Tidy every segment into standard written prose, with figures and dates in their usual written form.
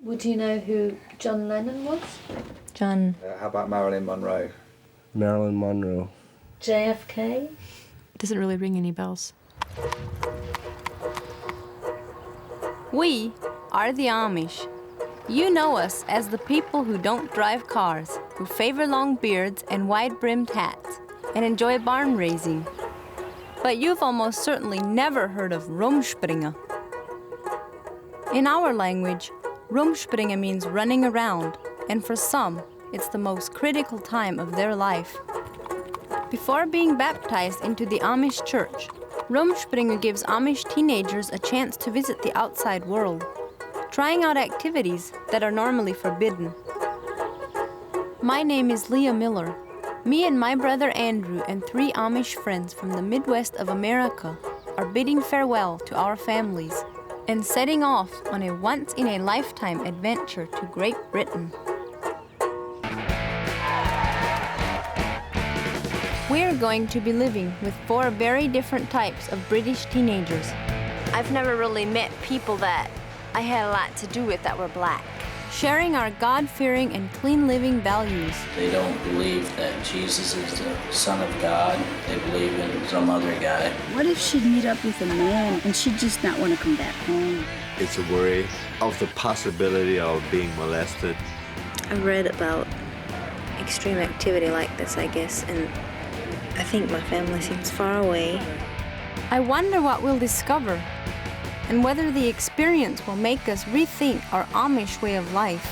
Would you know who John Lennon was? John. How about Marilyn Monroe? Marilyn Monroe. JFK? Doesn't really ring any bells. We are the Amish. You know us as the people who don't drive cars, who favor long beards and wide-brimmed hats, and enjoy barn raising. But you've almost certainly never heard of rumspringa. In our language, rumspringa means running around, and for some, it's the most critical time of their life. Before being baptized into the Amish church, rumspringa gives Amish teenagers a chance to visit the outside world, trying out activities that are normally forbidden. My name is Leah Miller. Me and my brother Andrew and 3 Amish friends from the Midwest of America are bidding farewell to our families and setting off on a once-in-a-lifetime adventure to Great Britain. We're going to be living with 4 very different types of British teenagers. I've never really met people that I had a lot to do with that were black. Sharing our God-fearing and clean-living values. They don't believe that Jesus is the Son of God. They believe in some other guy. What if she'd meet up with a man and she'd just not want to come back home? It's a worry of the possibility of being molested. I've read about extreme activity like this, I guess, and I think my family seems far away. I wonder what we'll discover and whether the experience will make us rethink our Amish way of life.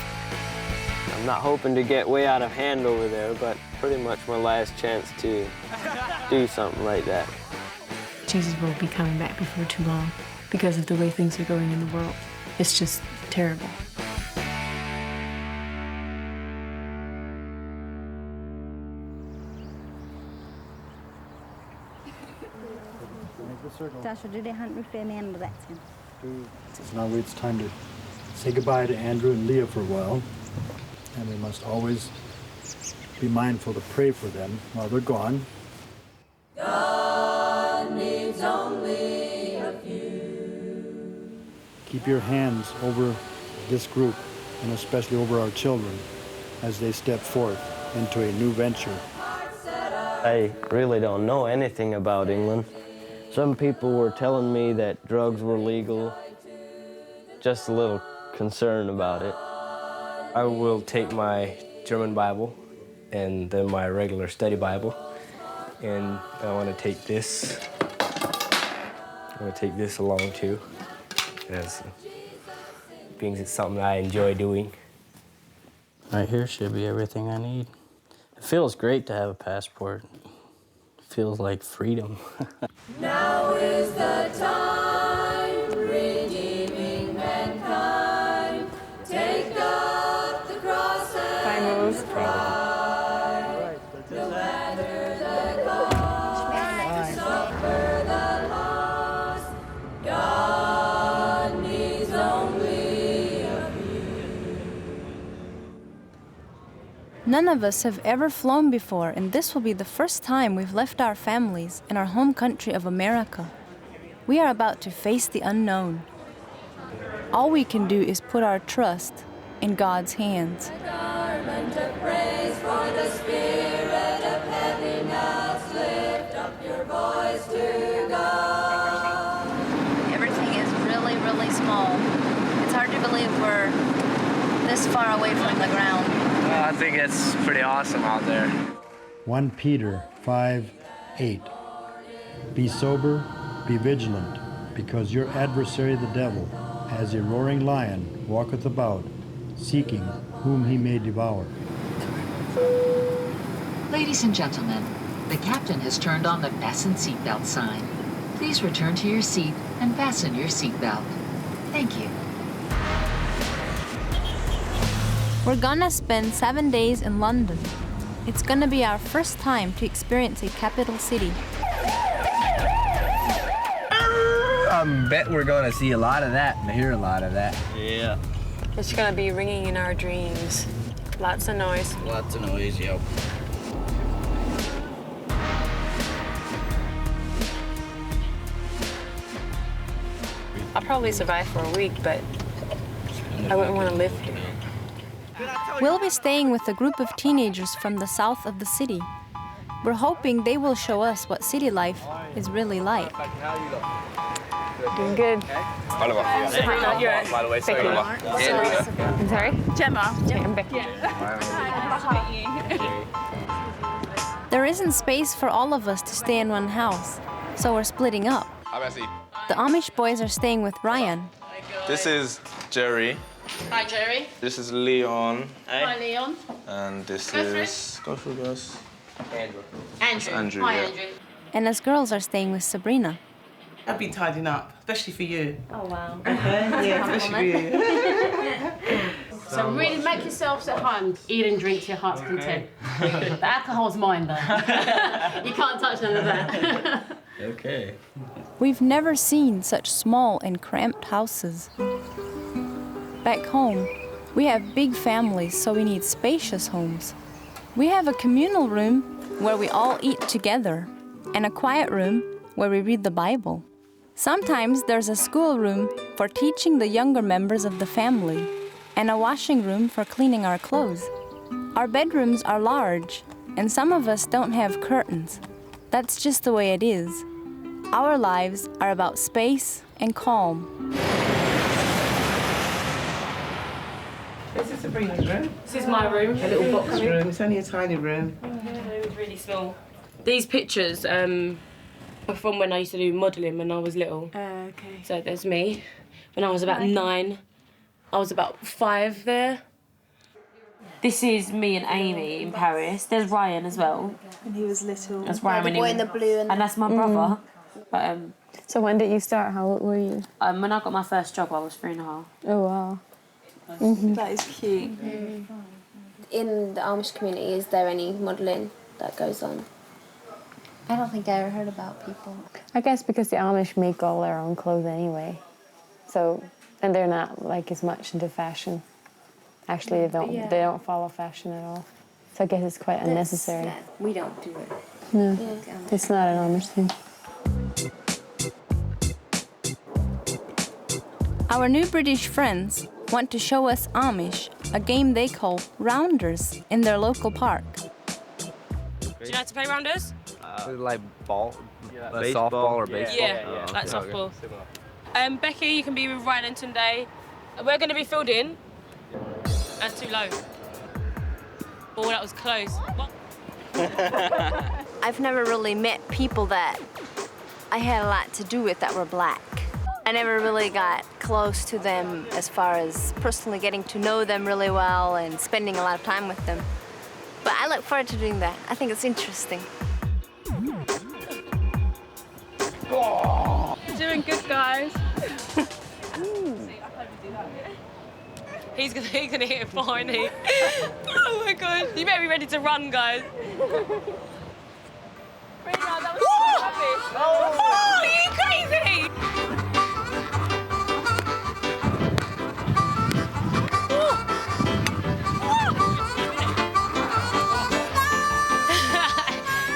I'm not hoping to get way out of hand over there, but pretty much my last chance to do something like that. Jesus will be coming back before too long because of the way things are going in the world. It's just terrible. So now it's time to say goodbye to Andrew and Leah for a while. And we must always be mindful to pray for them while they're gone. God needs only a few. Keep your hands over this group, and especially over our children, as they step forth into a new venture. I really don't know anything about England. Some people were telling me that drugs were legal. Just a little concerned about it. I will take my German Bible and then my regular study Bible. And I want to take this. I'm going to take this along too, as being it's something I enjoy doing. Right here should be everything I need. It feels great to have a passport. It feels like freedom. Now is the time, redeeming mankind. Take up the cross and cry. No matter the cost, suffer the loss. God needs only a few. None of us have ever flown before, and this will be the first time we've left our families in our home country of America. We are about to face the unknown. All we can do is put our trust in God's hands. A garment of praise for the spirit of heaviness. Lift up your voice to God. Everything is really, really small. It's hard to believe we're this far away from the ground. Well, I think it's pretty awesome out there. 1 Peter 5:8. Be sober, be vigilant, because your adversary the devil, as a roaring lion, walketh about, seeking whom he may devour. Ladies and gentlemen, the captain has turned on the fasten seatbelt sign. Please return to your seat and fasten your seatbelt. Thank you. We're gonna spend 7 days in London. It's gonna be our first time to experience a capital city. I bet we're going to see a lot of that and hear a lot of that. Yeah. It's gonna be ringing in our dreams. Lots of noise. Lots of noise, yep. I'll probably survive for a week, but I wouldn't want to live here. We'll be staying with a group of teenagers from the south of the city. We're hoping they will show us what city life is really like. Doing good. Oliver. By the way, sorry. I'm sorry? Gemma. I'm Becky. There isn't space for all of us to stay in one house, so we're splitting up. The Amish boys are staying with Ryan. This is Jerry. Hi, Jerry. This is Leon. Hi, Leon. And this Go through. is... Go through, guys. Andrew. Andrew, Hi, yeah. Andrew. And us girls are staying with Sabrina. I've been tidying up, especially for you. Oh, wow. Yeah, especially for you. So really make yourselves at home. Eat and drink to your heart's content. The alcohol's mine, though. You can't touch none of that. Okay. We've never seen such small and cramped houses. Back home, we have big families, so we need spacious homes. We have a communal room where we all eat together, and a quiet room where we read the Bible. Sometimes there's a schoolroom for teaching the younger members of the family, and a washing room for cleaning our clothes. Our bedrooms are large, and some of us don't have curtains. That's just the way it is. Our lives are about space and calm. This is Sabrina's room. This is my room. A little box room. It's only a tiny room. It was really small. These pictures are from when I used to do modelling when I was little. Okay. So there's me. When I was about 9, I was about 5 there. This is me and Amy in Paris. There's Ryan as well. When he was little. That's Ryan when he was... blue And that's my brother. But So when did you start? How old were you? when I got my first job, I was 3.5. Oh, wow. That is cute. In the Amish community, is there any modelling that goes on? I don't think I ever heard about people. I guess because the Amish make all their own clothes anyway. So, and they're not like as much into fashion. Actually, they don't follow fashion at all. So I guess it's quite unnecessary. We don't do it. No, it's not an Amish thing. Our new British friends want to show us Amish, a game they call rounders, in their local park. Do you know how to play rounders? Like ball, softball or baseball? Yeah, like softball. Becky, you can be with Ryan and Tunde. We're going to be filled in. That's too low. Oh, that was close. What? I've never really met people that I had a lot to do with that were black. I never really got close to them as far as personally getting to know them really well and spending a lot of time with them. But I look forward to doing that. I think it's interesting. Doing good, guys. He's gonna hit it far, isn't he? Oh my god. You better be ready to run, guys. That was so rubbish. Oh, are you crazy?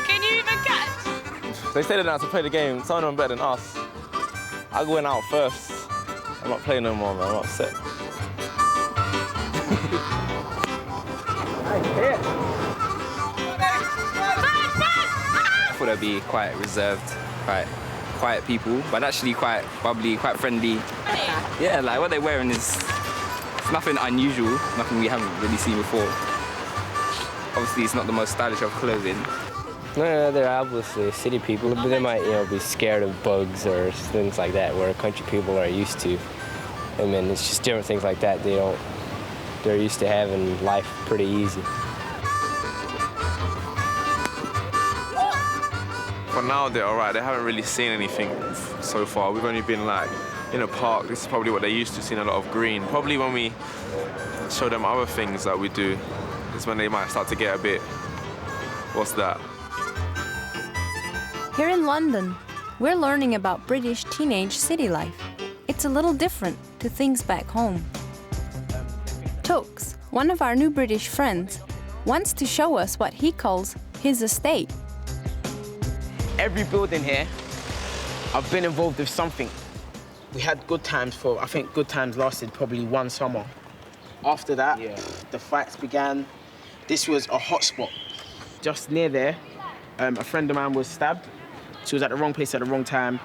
Can you even catch? They said that to play the game. Some of them are better than us. I went out first. I'm not playing no more, man. I'm upset. I thought they'd be quite reserved, quite quiet people, but actually quite bubbly, quite friendly. Yeah, like what they're wearing is it's nothing unusual, nothing we haven't really seen before. Obviously, it's not the most stylish of clothing. No, they're obviously city people, but they might, be scared of bugs or things like that, where country people are used to. I mean, it's just different things like that. They're used to having life pretty easy. For now, they're all right. They haven't really seen anything so far. We've only been like in a park. This is probably what they're used to, seeing a lot of green. Probably when we show them other things that we do, is when they might start to get a bit, what's that? Here in London, we're learning about British teenage city life. It's a little different to things back home. Tooks, one of our new British friends, wants to show us what he calls his estate. Every building here, I've been involved with something. We had good times for, I think good times lasted probably one summer. After that, the fights began. This was a hot spot. Just near there, a friend of mine was stabbed. She was at the wrong place at the wrong time.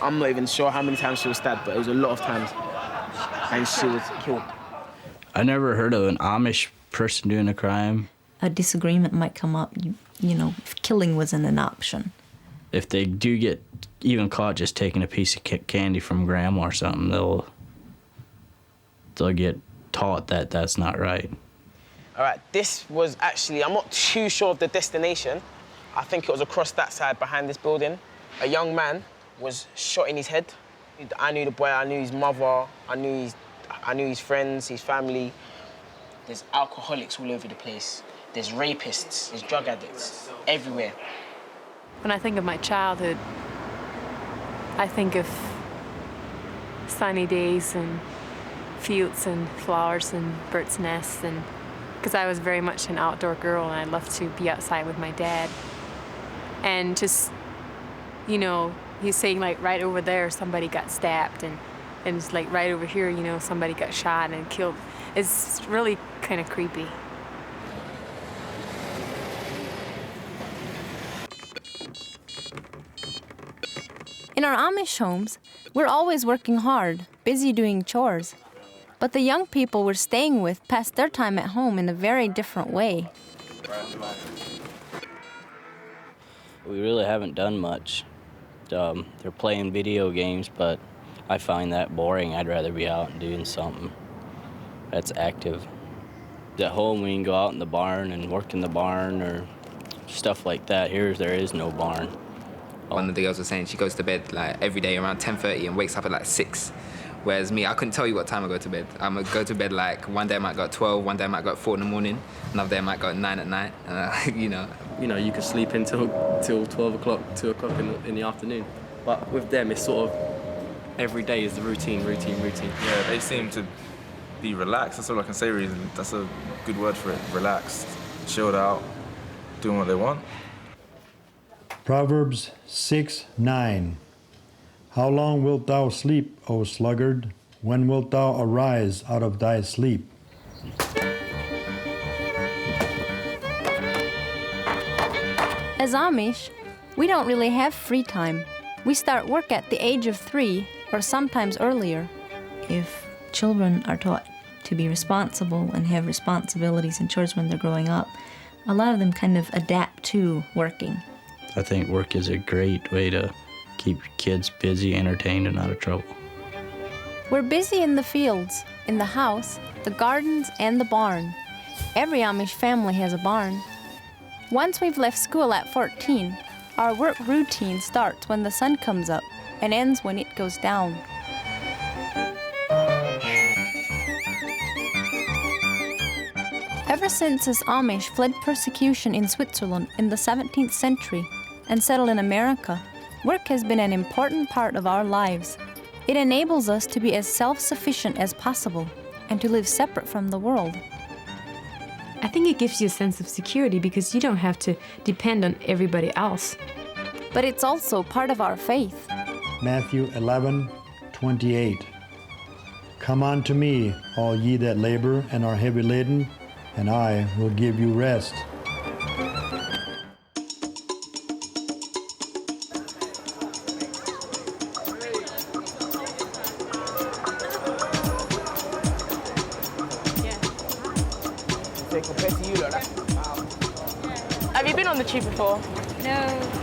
I'm not even sure how many times she was stabbed, but it was a lot of times. And she was killed. I never heard of an Amish person doing a crime. A disagreement might come up, you know, if killing wasn't an option. If they do get even caught just taking a piece of candy from grandma or something, they'll get taught that that's not right. All right, this was actually, I'm not too sure of the destination. I think it was across that side behind this building. A young man was shot in his head. I knew the boy, I knew his mother, I knew his friends, his family. There's alcoholics all over the place. There's rapists, there's drug addicts, everywhere. When I think of my childhood, I think of sunny days and fields and flowers and birds' nests, and because I was very much an outdoor girl and I loved to be outside with my dad. And just, you know, he's saying like right over there somebody got stabbed, and it's like right over here, you know, somebody got shot and killed. It's really kind of creepy. In our Amish homes, we're always working hard, busy doing chores. But the young people we're staying with pass their time at home in a very different way. We really haven't done much. They're playing video games, but I find that boring. I'd rather be out and doing something that's active. At home, we can go out in the barn and work in the barn or stuff like that. Here, there is no barn. One of the girls was saying she goes to bed like every day around 10:30 and wakes up at like 6. Whereas me, I couldn't tell you what time I go to bed. I'm gonna go to bed like one day I might go at 12, one day I might go at 4 in the morning, another day I might go at 9 at night. You know. You know, you could sleep until 12 o'clock, 2 o'clock in the afternoon. But with them, it's sort of every day is the routine. Yeah, they seem to be relaxed. That's all I can say, really. That's a good word for it. Relaxed, chilled out, doing what they want. Proverbs 6:9. How long wilt thou sleep, O sluggard? When wilt thou arise out of thy sleep? As Amish, we don't really have free time. We start work at the age of 3 or sometimes earlier. If children are taught to be responsible and have responsibilities and chores when they're growing up, a lot of them kind of adapt to working. I think work is a great way to keep kids busy, entertained, and out of trouble. We're busy in the fields, in the house, the gardens, and the barn. Every Amish family has a barn. Once we've left school at 14, our work routine starts when the sun comes up and ends when it goes down. Ever since us Amish fled persecution in Switzerland in the 17th century and settled in America, work has been an important part of our lives. It enables us to be as self-sufficient as possible and to live separate from the world. I think it gives you a sense of security because you don't have to depend on everybody else. But it's also part of our faith. Matthew 11:28. Come unto me, all ye that labor and are heavy laden, and I will give you rest. Have you been on the tube before? No.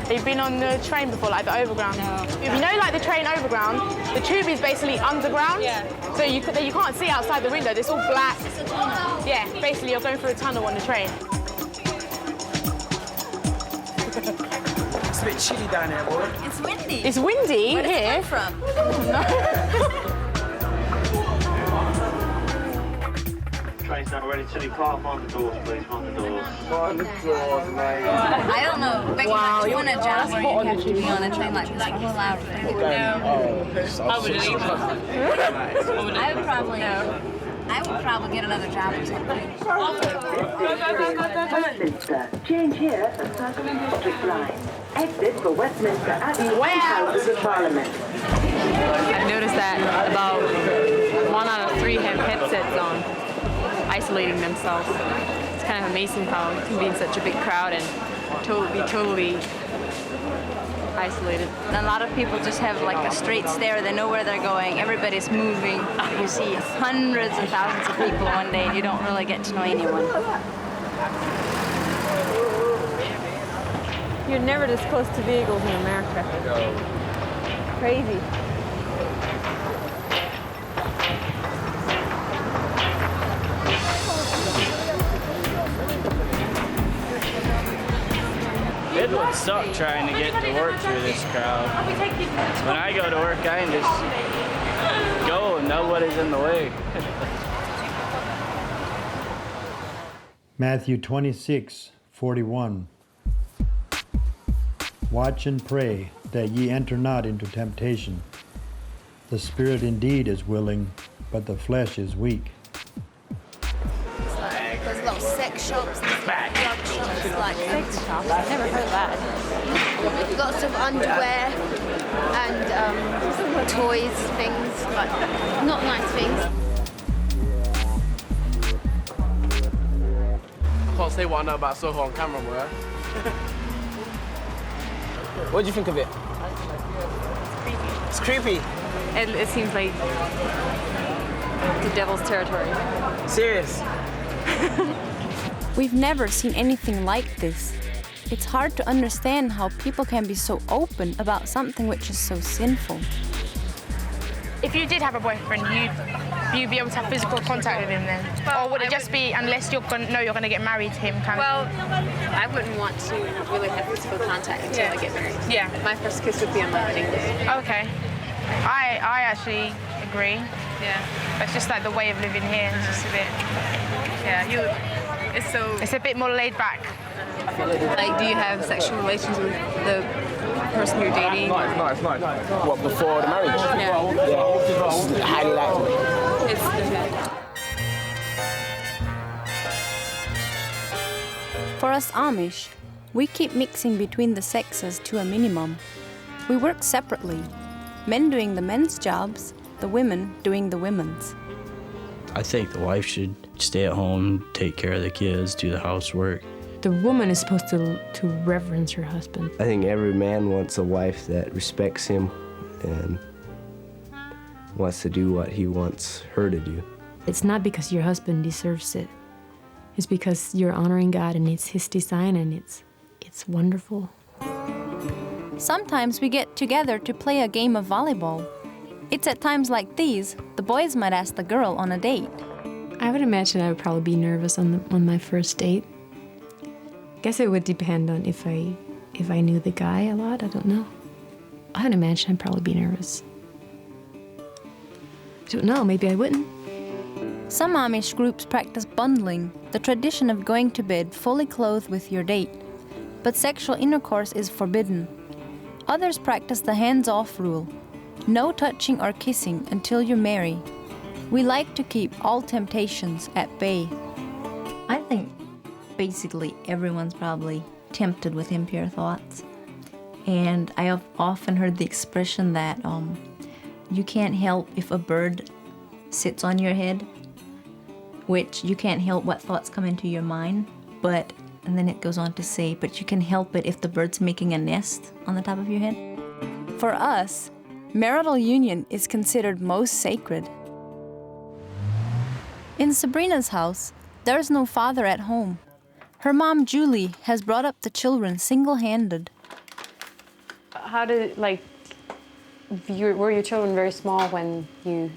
Have you been on the train before, like the overground? No. You know, like the train overground, the tube is basically underground. Yeah. So you can't see outside the window. It's all black. Yeah, basically you're going through a tunnel on the train. It's a bit chilly down here, boy. It's windy. It's windy Where here. Where from? No. Train's not ready to depart. Mind the doors, please. Mind the doors. Mind the doors, mate. I don't know. Becky, Wow, you you're want a job where you on have the to be tube. on a train like this for a whole hour? I wouldn't either. I would probably get another job or something. Westminster. Change here for Circle and District Line. Exit for Westminster Abbey and Houses of Parliament. I've noticed that about 1 out of 3 have headsets on, isolating themselves. It's kind of amazing how you can be in such a big crowd and totally isolated. And a lot of people just have like a straight stare. They know where they're going. Everybody's moving. You see hundreds and thousands of people one day and you don't really get to know anyone. You're never this close to vehicles in America. Crazy. It would suck trying to get to work through this crowd. When I go to work, I can just go and nobody's in the way. Matthew 26:41. Watch and pray that ye enter not into temptation. The spirit indeed is willing, but the flesh is weak. There's a lot of sex shops, there's like drug shops, like sex shops. I've never heard of that. Lots of underwear and toys, things, like not nice things. Can't say what I know about Soho on camera, bro. What do you think of it? It's creepy. It seems like the devil's territory. Serious? We've never seen anything like this. It's hard to understand how people can be so open about something which is so sinful. If you did have a boyfriend, you'd be able to have physical contact with him then? Or would it just be unless you're going to get married to him kind of thing? I wouldn't want to really have physical contact until I get married. Yeah. My first kiss would be on my wedding day. Okay. I actually agree. Yeah. But it's just like the way of living here. It's just a bit. Yeah, it's a bit more laid back. Like, do you have sexual relations with the person you're dating? Nice. What, before the marriage? Yeah. It's highly likely. For us Amish, we keep mixing between the sexes to a minimum. We work separately, men doing the men's jobs, the women doing the women's. I think the wife should stay at home, take care of the kids, do the housework. The woman is supposed to reverence her husband. I think every man wants a wife that respects him and wants to do what he wants her to do. It's not because your husband deserves it. It's because you're honoring God and it's His design and it's wonderful. Sometimes we get together to play a game of volleyball. It's at times like these, the boys might ask the girl on a date. I would imagine I would probably be nervous on my first date. I guess it would depend on if I knew the guy a lot. I don't know. I would imagine I'd probably be nervous. I don't know. Maybe I wouldn't. Some Amish groups practice bundling, the tradition of going to bed fully clothed with your date. But sexual intercourse is forbidden. Others practice the hands-off rule. No touching or kissing until you marry. We like to keep all temptations at bay. I think basically everyone's probably tempted with impure thoughts. And I have often heard the expression that you can't help if a bird sits on your head, which you can't help what thoughts come into your mind, and then it goes on to say, but you can help it if the bird's making a nest on the top of your head. For us, marital union is considered most sacred. In Sabrina's house, there's no father at home. Her mom, Julie, has brought up the children single-handed. How did, were your children very small when you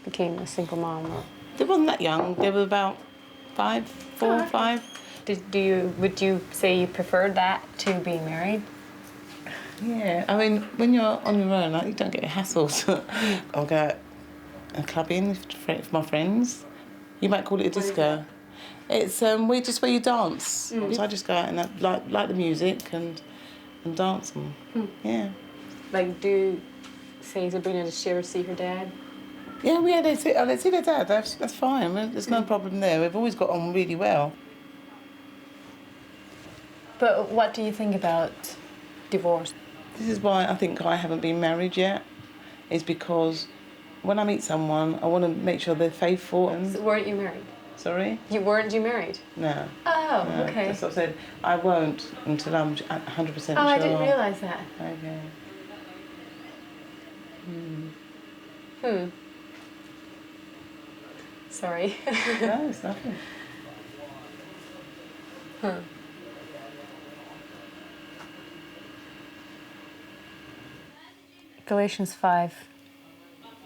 became a single mom? They wasn't that young. They were about 4, 5. Would you say you preferred that to being married? Yeah, I mean, when you're on your own, you don't get hassles. I'll go clubbing with my friends. You might call it a disco. It's where you dance. So I just go out and like the music and dance. Yeah. Do say Sabrina, does she ever see her dad? Yeah, they see their dad. That's fine. There's no problem there. We've always got on really well. But what do you think about divorce? This is why I think I haven't been married yet. is because when I meet someone, I want to make sure they're faithful. And So weren't you married? Sorry? Weren't you married? No. Oh, No. okay. That's what I said. I won't until I'm 100% sure. Oh, I didn't realise that. Okay. Sorry. No, it's nothing. Galatians 5,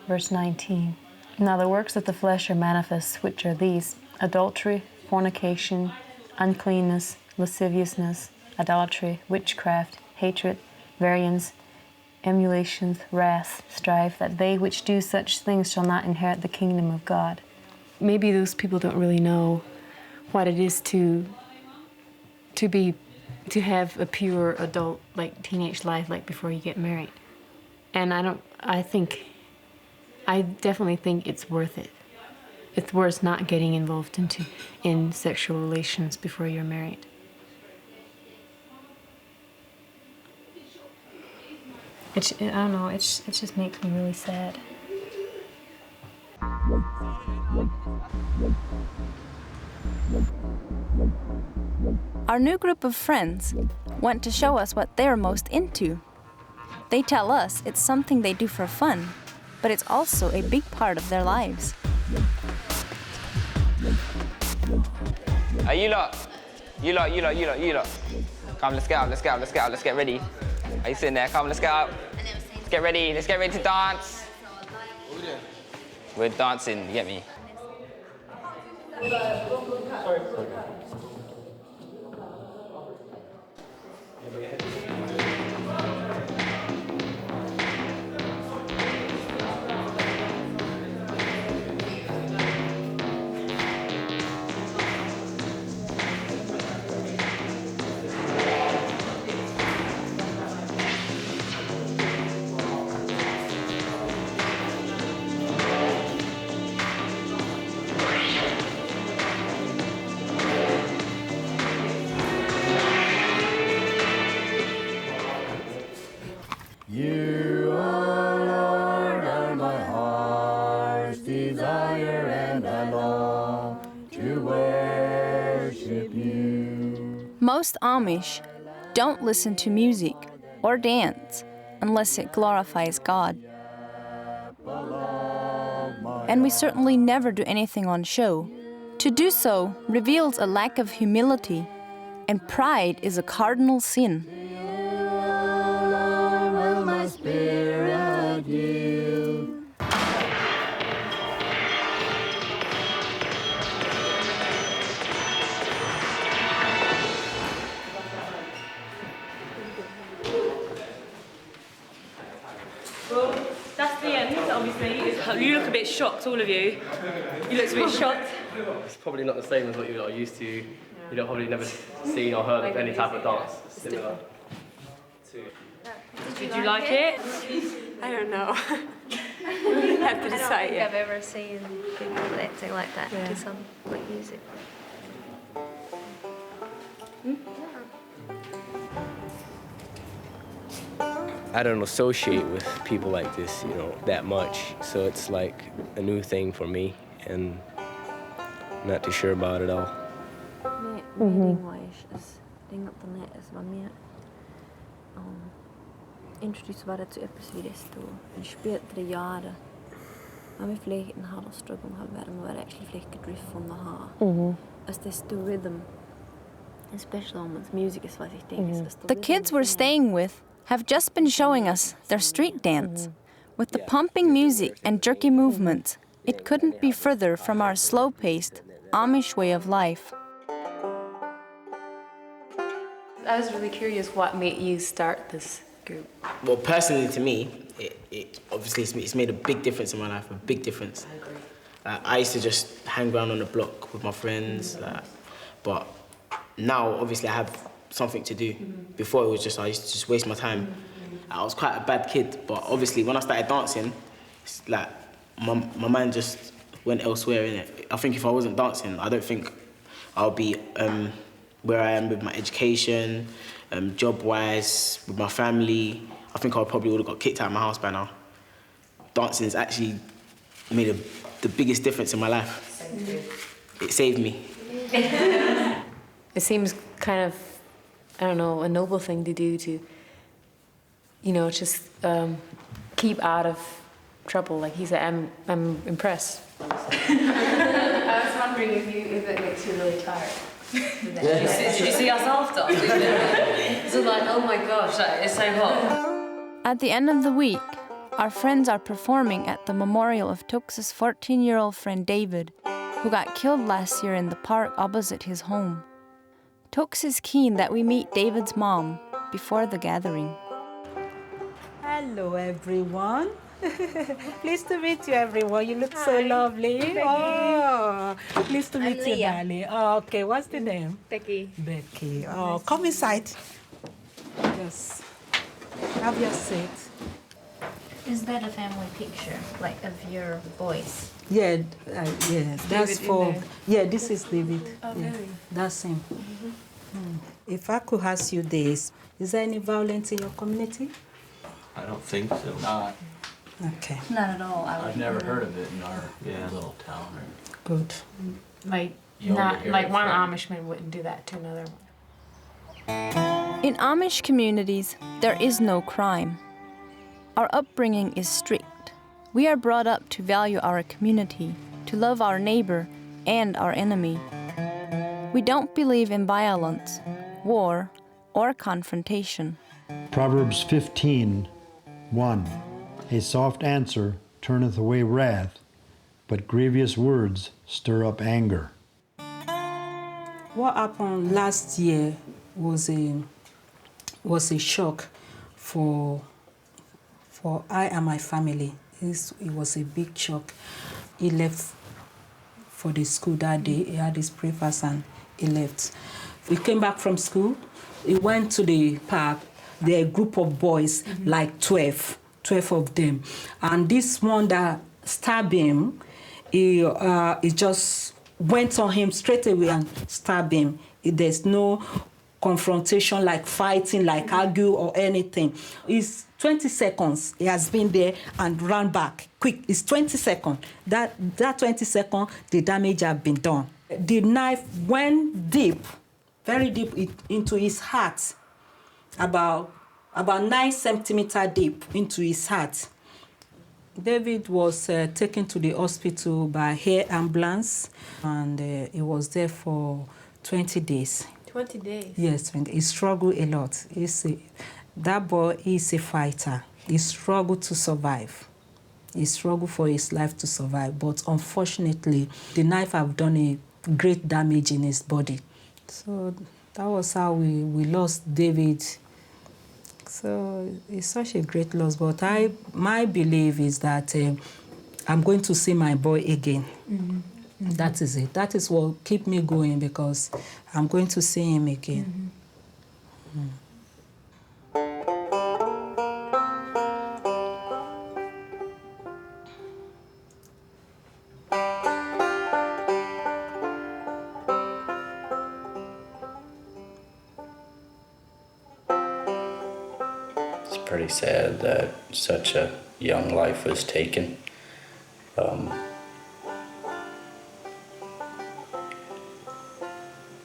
verse 19. Now the works of the flesh are manifest, which are these: adultery, fornication, uncleanness, lasciviousness, idolatry, witchcraft, hatred, variance, emulations, wrath, strife, that they which do such things shall not inherit the kingdom of God. Maybe those people don't really know what it is to have a pure adult, like teenage life, like before you get married. And I definitely think it's worth it. It's worth not getting involved in sexual relations before you're married. I don't know, it just makes me really sad. Our new group of friends want to show us what they're most into. They tell us it's something they do for fun, but it's also a big part of their lives. You lot. Come, let's get ready. Are you sitting there? Come, let's get up. Let's get ready to dance. We're dancing, you get me? You, O Lord, are my heart's desire, and I long to worship you. Most Amish don't listen to music or dance unless it glorifies God. And we certainly never do anything on show. To do so reveals a lack of humility, and pride is a cardinal sin. Will my spirit yield? Well, that's the end, obviously. You look a bit shocked, all of you. You look a bit shocked. It's probably not the same as what you are used to. You don't probably never seen or heard of any type of dance similar to. Did you like it? I don't know. have to decide. I don't think I've ever seen people acting like that to some like music. I don't associate with people like this, that much. So it's like a new thing for me, and I'm not too sure about it all. Introduce bara zu etwas wie das da. In späteren Jahren haben wir vielleicht in Hardship haben wir actually vielleicht gedrift von der Haar. As this the rhythm, especially when music is was ich denke. The kids we're staying with have just been showing us their street dance. With the pumping music and jerky movements, it couldn't be further from our slow-paced Amish way of life. I was really curious what made you start this group. Well, personally to me, it obviously it's made a big difference in my life, a big difference. I agree. I used to just hang around on the block with my friends, but now obviously I have something to do. Before it was just I used to just waste my time. I was quite a bad kid, but obviously when I started dancing, it's like my mind just went elsewhere, innit? I think if I wasn't dancing, I don't think I'll be where I am with my education, job-wise, with my family. I think I probably would have got kicked out of my house by now. dancing has actually made the biggest difference in my life. It saved me. It seems kind of, I don't know, a noble thing to do to, you know, just keep out of trouble. Like he said, I'm impressed. I was wondering if it makes you really tired. Did you see us after? So like, oh my gosh, it's so hot. At the end of the week, our friends are performing at the memorial of Tux's 14-year-old friend David, who got killed last year in the park opposite his home. Tux is keen that we meet David's mom before the gathering. Hello, everyone. Pleased to meet you, everyone. You look so lovely. Becky. Oh, pleased to meet you, Leah. darling. Oh, okay, what's the name? Becky. Becky. Oh, come inside. Yes. Have your seat. Is that a family picture, like of your boys? Yeah, that's David in for. there? Yeah, this is David. Oh, Yeah, really? that's him. If I could ask you this, is there any violence in your community? I don't think so. Not. Okay. Not at all. I've never heard of it in our little town. Good. Like, You only not hear like it one from- Amishman wouldn't do that to another one. In Amish communities, there is no crime. Our upbringing is strict. We are brought up to value our community, to love our neighbor and our enemy. We don't believe in violence, war, or confrontation. Proverbs 15:1. A soft answer turneth away wrath, but grievous words stir up anger. What happened last year was a shock for I and my family. It was a big shock. He left for the school that day. He had his breakfast and he left. We came back from school. He went to the park. There are a group of boys, like 12 of them. And this one that stabbed him, he just went on him straight away and stabbed him. There's no confrontation, like fighting, like argue or anything. It's 20 seconds. He has been there and ran back. Quick, it's 20 seconds. That 20 seconds, the damage has been done. The knife went deep, very deep into his heart, about 9 centimeters deep into his heart. David was taken to the hospital by air ambulance, and he was there for 20 days. 20 days? Yes, he struggled a lot. That boy is a fighter. He struggled to survive. He struggled for his life to survive, but unfortunately, the knife have done a great damage in his body. So that was how we lost David. So it's such a great loss, but my belief is that I'm going to see my boy again. That is it. That is what keep me going, because I'm going to see him again. It's pretty sad that such a young life was taken.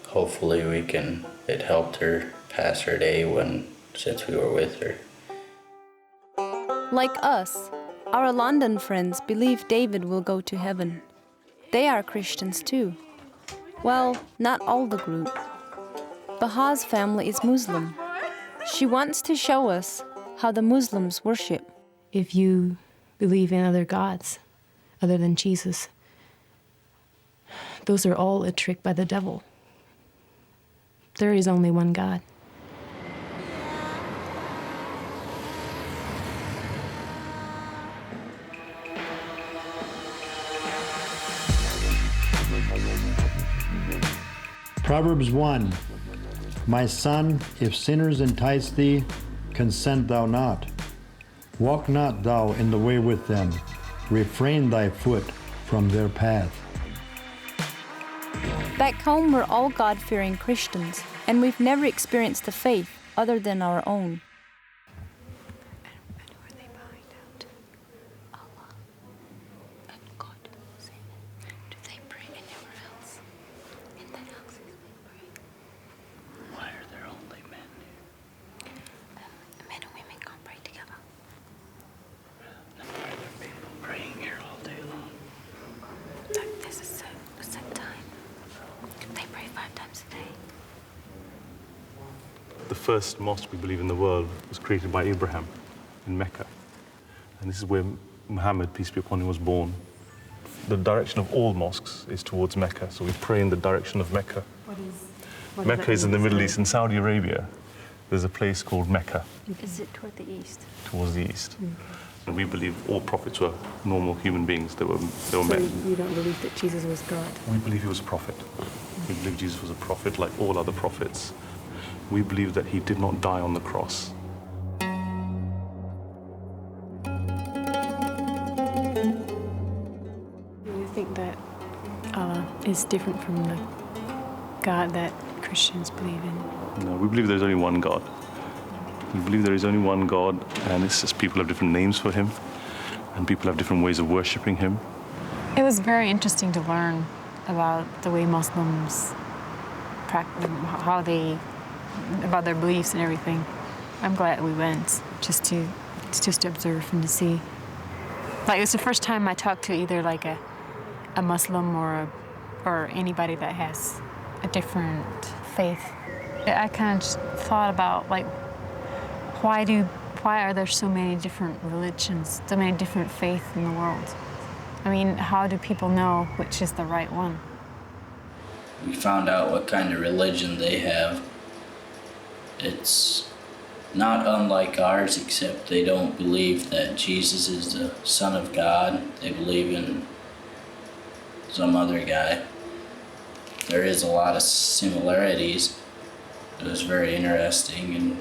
Hopefully it helped her pass her day since we were with her. Like us, our London friends believe David will go to heaven. They are Christians too. Well, not all the group. Baha's family is Muslim. She wants to show us how the Muslims worship. If you believe in other gods other than Jesus, those are all a trick by the devil. There is only one God. Proverbs 1. My son, if sinners entice thee, consent thou not. Walk not thou in the way with them. Refrain thy foot from their path. Back home, we're all God-fearing Christians, and we've never experienced a faith other than our own. the first mosque we believe in the world was created by Abraham in Mecca. And this is where Muhammad, peace be upon him, was born. The direction of all mosques is towards Mecca, so we pray in the direction of Mecca. Mecca is in the Middle East. In Saudi Arabia, there's a place called Mecca. Is it toward the east? Towards the east. And we believe all prophets were normal human beings. They were So men. you don't believe that Jesus was God? We believe he was a prophet. We believe Jesus was a prophet like all other prophets. We believe that he did not die on the cross. Do you think that Allah is different from the God that Christians believe in? No, we believe there's only one God. We believe there is only one God, and it's just people have different names for him, and people have different ways of worshipping him. It was very interesting to learn about the way Muslims practice, about their beliefs and everything. I'm glad we went just to observe and to see. Like, it was the first time I talked to either like a Muslim or anybody that has a different faith. I kind of just thought about like, why are there so many different religions, so many different faiths in the world? I mean, how do people know which is the right one? We found out what kind of religion they have. It's not unlike ours, except they don't believe that Jesus is the Son of God. They believe in some other guy. There is a lot of similarities. It was very interesting and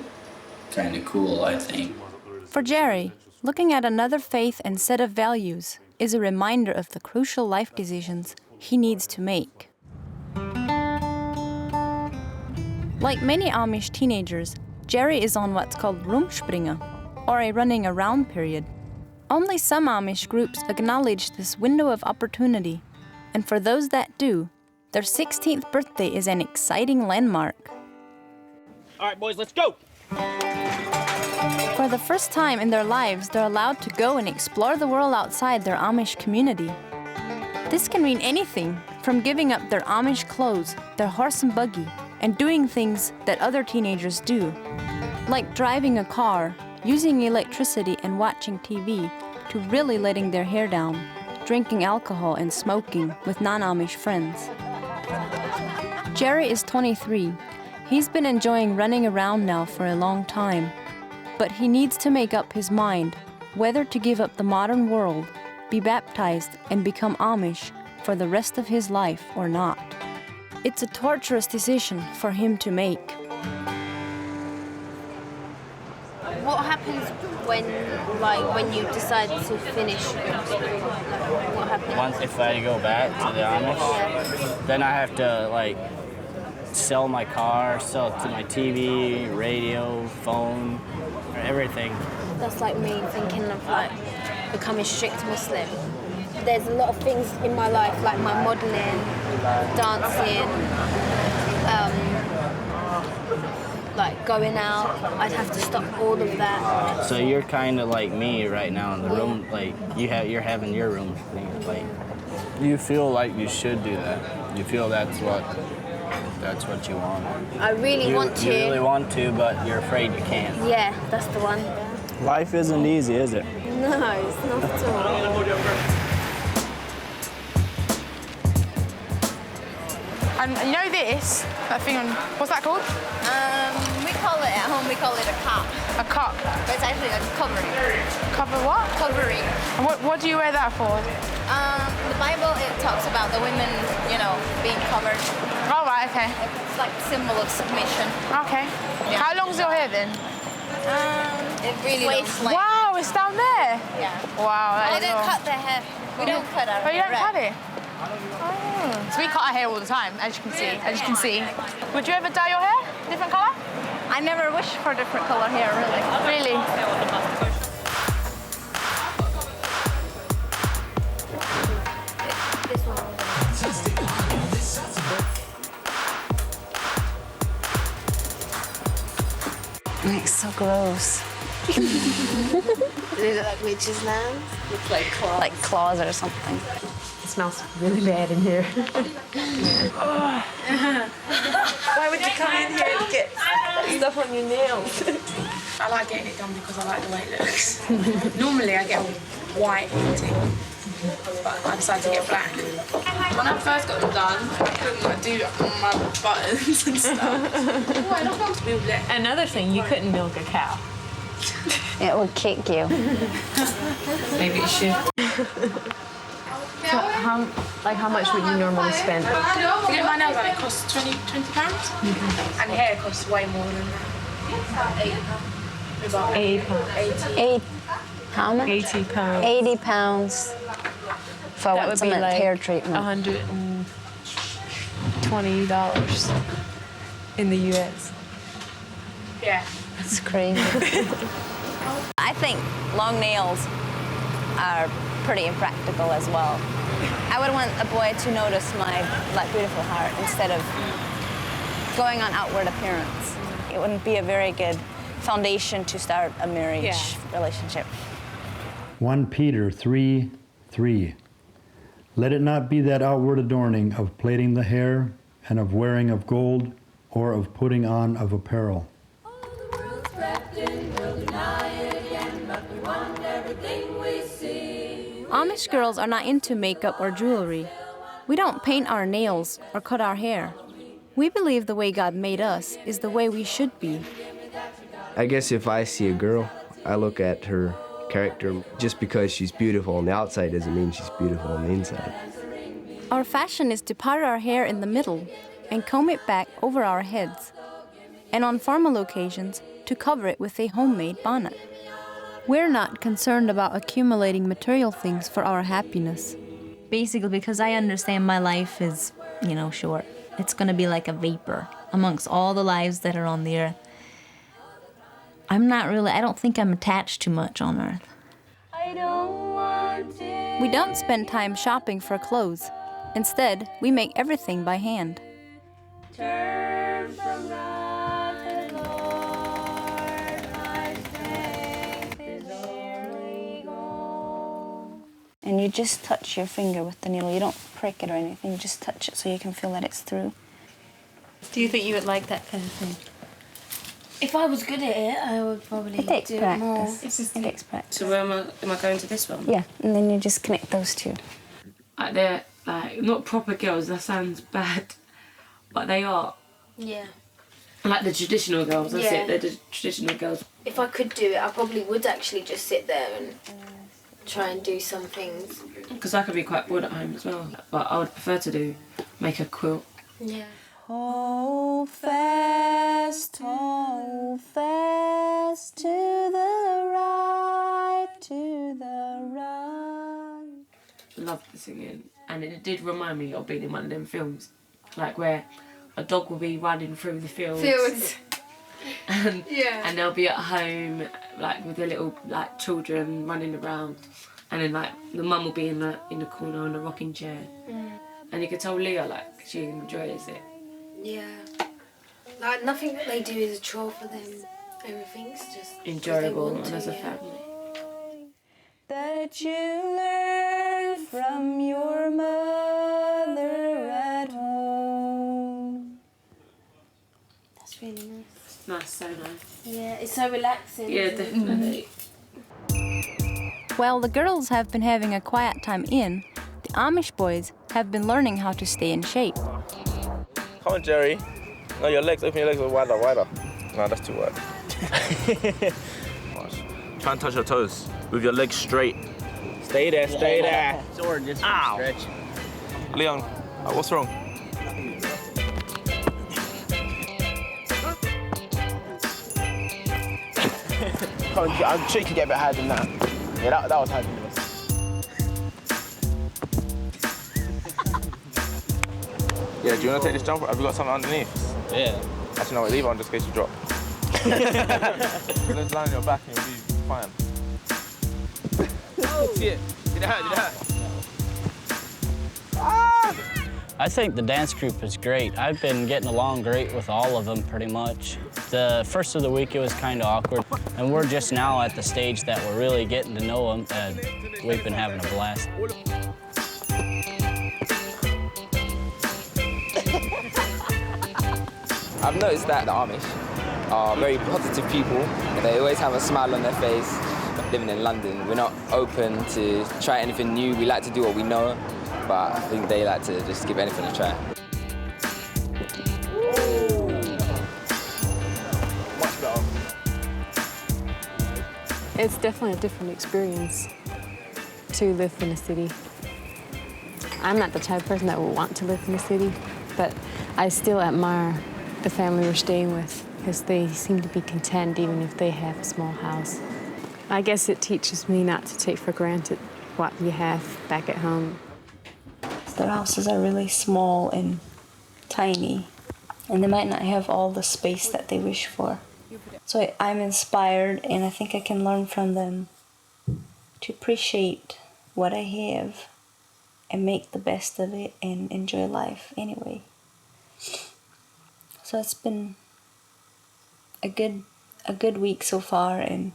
kind of cool, I think. For Jerry, looking at another faith and set of values is a reminder of the crucial life decisions he needs to make. Like many Amish teenagers, Jerry is on what's called rumspringa, or a running around period. Only some Amish groups acknowledge this window of opportunity, and for those that do, their 16th birthday is an exciting landmark. All right, boys, let's go. For the first time in their lives, they're allowed to go and explore the world outside their Amish community. This can mean anything from giving up their Amish clothes, their horse and buggy, and doing things that other teenagers do, like driving a car, using electricity and watching TV, to really letting their hair down, drinking alcohol and smoking with non-Amish friends. Jerry is 23. He's been enjoying running around now for a long time, but he needs to make up his mind whether to give up the modern world, be baptized, and become Amish for the rest of his life or not. It's a torturous decision for him to make. What happens when you decide to finish? What happens? Once if I go back to the Amish, then I have to like sell my car, sell to my TV, radio, phone, everything. That's like me thinking of like becoming a strict Muslim. There's a lot of things in my life, like my modelling, dancing, like going out. I'd have to stop all of that. So you're kind of like me right now in the room, like you're having your room thing. Like you feel like you should do that. You feel that's what you want. I really want to. You really want to, but you're afraid you can't. Yeah, that's the one. Life isn't easy, is it? No, it's not at all. And you know this? That thing on, what's that called? We call it at home, we call it a cup. A cup? But it's actually a covering. Cover what? Covering. And what do you wear that for? The Bible, it talks about the women, being covered. Oh, right, okay. It's like a symbol of submission. Okay. Yeah. How long's your hair then? It really looks like... Wow, it's down there? Yeah. Wow, that I is don't long. cut the hair. We don't cut our hair. Oh, you don't right? cut it? Oh. So we cut our hair all the time, as you can see. Would you ever dye your hair? Different colour? I never wish for a different colour hair, really. Really? This one. It's so gross. Does it look like witches' lands? Looks like claws. Like claws or something. It smells really bad in here. Why would you come in here and get stuff on your nails. I like getting it done because I like the way it looks. Normally I get white painting, but I decided to get black. When I first got them done, I couldn't like, do my buttons and stuff. Another thing, you couldn't milk a cow. It would kick you. Maybe it should. So how much would you normally spend? To get my nails done, it costs £20. And hair costs way more than that. About £80. How much? £80. £80 for That would be like hair treatment. $120 in the US. Yeah. That's crazy. I think long nails are pretty impractical as well. I would want a boy to notice my beautiful heart instead of going on outward appearance. It wouldn't be a very good foundation to start a marriage relationship. 1 Peter 3:3. Let it not be that outward adorning of plaiting the hair and of wearing of gold or of putting on of apparel. Amish girls are not into makeup or jewelry. We don't paint our nails or cut our hair. We believe the way God made us is the way we should be. I guess if I see a girl, I look at her character. Just because she's beautiful on the outside doesn't mean she's beautiful on the inside. Our fashion is to part our hair in the middle and comb it back over our heads, and on formal occasions, to cover it with a homemade bonnet. We're not concerned about accumulating material things for our happiness. Basically, because I understand my life is, short. It's going to be like a vapor amongst all the lives that are on the earth. I don't think I'm attached too much on earth. We don't spend time shopping for clothes. Instead, we make everything by hand. Turn from wrath and Lord, my strength is only gold. And you just touch your finger with the needle. You don't prick it or anything. You just touch it so you can feel that it's through. Do you think you would like that kind of thing? If I was good at it, I would probably It takes do practice. it more. It takes practice. So where am I going to this one? Yeah, and then you just connect those two. They're not proper girls, that sounds bad, but they are. Yeah. Like the traditional girls, that's Yeah. it, they're the traditional girls. If I could do it, I probably would actually just sit there and try and do some things. Because I could be quite bored at home as well, but I would prefer to make a quilt. Yeah. Hold fast to the right, to the right. Loved the singing, and it did remind me of being in one of them films, like where a dog will be running through the fields. And they'll be at home, like with their little children running around, and then the mum will be in the corner in a rocking chair, and you could tell Leah she enjoys it. Yeah. Nothing that they do is a chore for them. Everything's just Enjoyable and as a family. That you learn from your mother at home. That's really nice. Nice, so nice. Yeah, it's so relaxing. Yeah, isn't it? definitely. While the girls have been having a quiet time in, the Amish boys have been learning how to stay in shape. Come on, Jerry. No, your legs. Open your legs wider, wider. No, that's too wide. Try and touch your toes with your legs straight. Stay there, stay there. Or just Ow. stretch. Leon, what's wrong? I'm sure you can get a bit higher than that. Yeah, that was higher than this. Yeah, do you want to take this jump? Have you got something underneath? Yeah. Actually, no, wait, leave it on just in case you drop. Let's land on your back and you'll be fine. See it? Did it hurt? Did it hurt? Ah! I think the dance group is great. I've been getting along great with all of them pretty much. The first of the week it was kind of awkward, and we're just now at the stage that we're really getting to know them, and we've been having a blast. I've noticed that the Amish, are very positive people. They always have a smile on their face. Living in London, we're not open to try anything new. We like to do what we know, but I think they like to just give anything a try. Much better. It's definitely a different experience to live in a city. I'm not the type of person that would want to live in a city, but I still admire the family we're staying with because they seem to be content even if they have a small house. I guess it teaches me not to take for granted what we have back at home. Their houses are really small and tiny, and they might not have all the space that they wish for. So I'm inspired, and I think I can learn from them to appreciate what I have and make the best of it and enjoy life anyway. So it's been a good week so far, and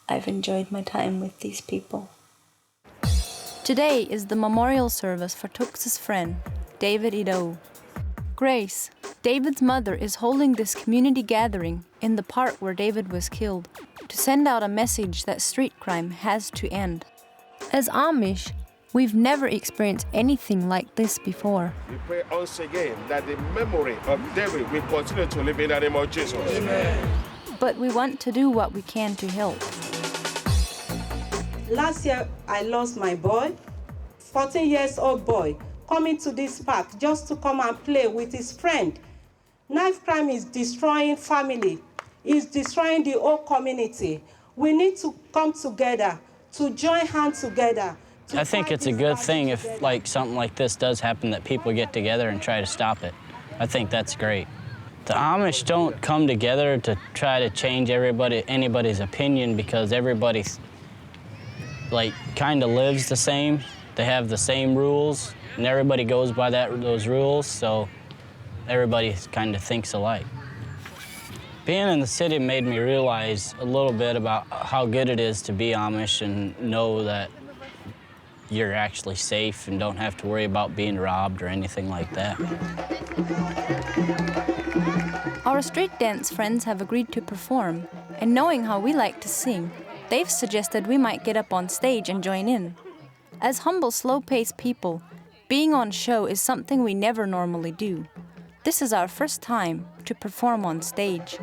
I've enjoyed my time with these people. Today is the memorial service for Tux's friend, David Ido. Grace, David's mother, is holding this community gathering in the park where David was killed to send out a message that street crime has to end. As Amish, we've never experienced anything like this before. We pray once again that the memory of David will continue to live in the name of Jesus. Amen. But we want to do what we can to help. Last year, I lost my boy, 14-year-old boy, coming to this park just to come and play with his friend. Knife crime is destroying family. It's destroying the whole community. We need to come together, to join hands together. I think it's a good thing if something like this does happen, that people get together and try to stop it. I think that's great. The Amish don't come together to try to change anybody's opinion, because everybody's kind of lives the same. They have the same rules, and everybody goes by those rules, so everybody kind of thinks alike. Being in the city made me realize a little bit about how good it is to be Amish and know that you're actually safe and don't have to worry about being robbed or anything like that. Our street dance friends have agreed to perform, and knowing how we like to sing, they've suggested we might get up on stage and join in. As humble, slow-paced people, being on show is something we never normally do. This is our first time to perform on stage.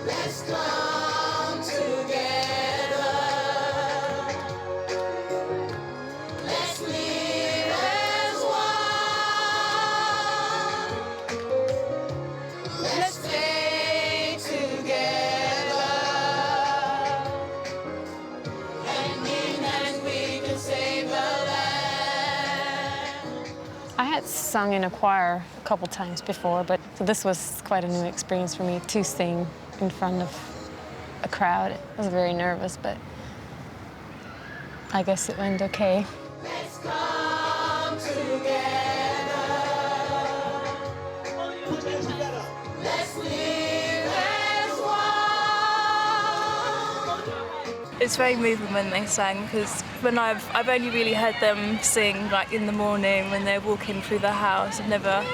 Let's come together. Let's live as one. Let's stay together. Hand in hand we can save the land. I had sung in a choir a couple times before, but so this was quite a new experience for me to sing in front of a crowd. I was very nervous, but I guess it went okay. Let's come together. Let's live as one. It's very moving when they sang, because when I've only really heard them sing in the morning when they're walking through the house. I've never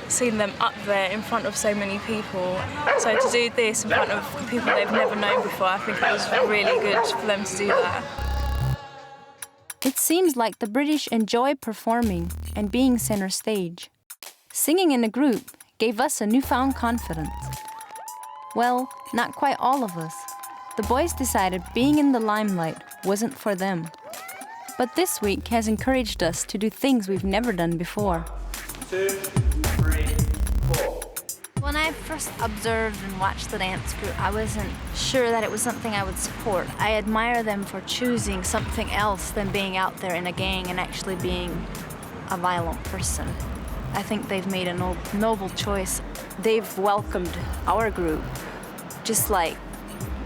seen them up there in front of so many people. So to do this in front of people they've never known before, I think it was really good for them to do that. It seems like the British enjoy performing and being center stage. Singing in a group gave us a newfound confidence. Well, not quite all of us. The boys decided being in the limelight wasn't for them. But this week has encouraged us to do things we've never done before. 2, 3, 4. When I first observed and watched the dance group, I wasn't sure that it was something I would support. I admire them for choosing something else than being out there in a gang and actually being a violent person. I think they've made a noble choice. They've welcomed our group, just like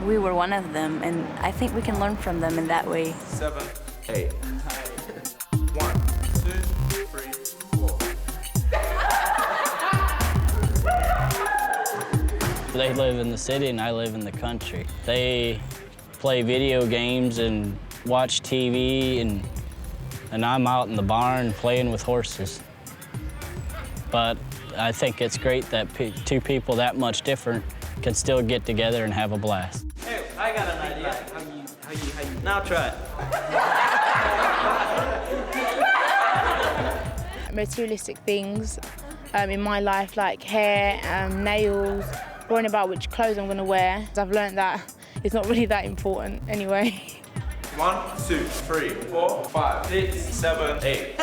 we were one of them, and I think we can learn from them in that way. 7, 8. 1, 2, 3, 4. They live in the city and I live in the country. They play video games and watch TV, and I'm out in the barn playing with horses. but I think it's great that two people that much different can still get together and have a blast. Hey, I got an idea. How you? Now try it. Materialistic things in my life, like hair, nails, worrying about which clothes I'm going to wear. I've learned that it's not really that important anyway. 1, 2, 3, 4, 5, 6, 7, 8.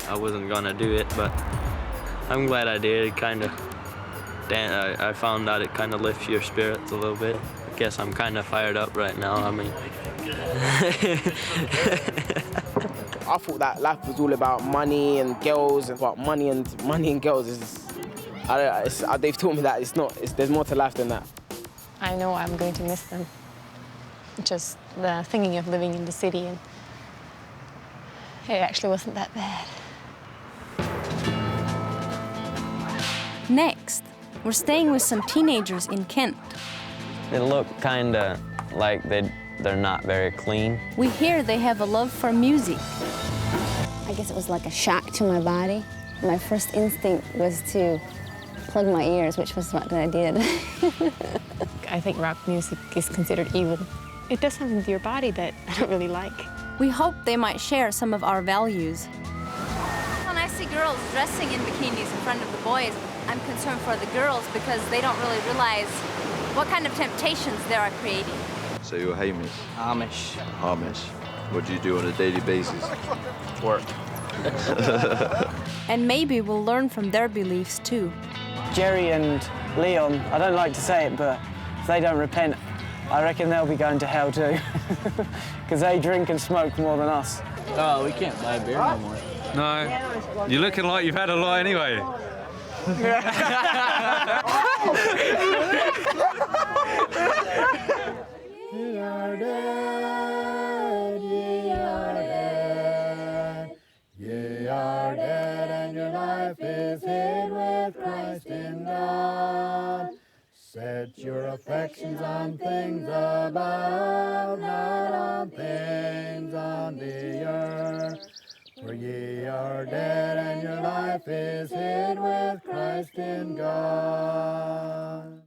I wasn't gonna do it, but I'm glad I did. I found out it kind of lifts your spirits a little bit. I guess I'm kind of fired up right now. I mean, I thought that life was all about money and girls, but money and girls is. They've taught me that it's not. There's more to life than that. I know I'm going to miss them. Just the thinking of living in the city, and it actually wasn't that bad. Next, we're staying with some teenagers in Kent. they look kind of like they're not very clean. We hear they have a love for music. I guess it was like a shock to my body. My first instinct was to plug my ears, which was what I did. I think rock music is considered evil. It does something to your body that I don't really like. We hope they might share some of our values. When I see girls dressing in bikinis in front of the boys, I'm concerned for the girls because they don't really realize what kind of temptations they are creating. So you're Hamish? Amish. Amish. What do you do on a daily basis? Work. And maybe we'll learn from their beliefs too. Jerry and Leon, I don't like to say it, but if they don't repent, I reckon they'll be going to hell too. Because they drink and smoke more than us. Oh, we can't buy beer no more. No, you're looking like you've had a lot anyway. Ye are dead, ye are dead. Ye are dead, and your life is hid with Christ in God. Set your affections on things above, not on things on the earth. For ye are dead, and your life is hid with Christ in God.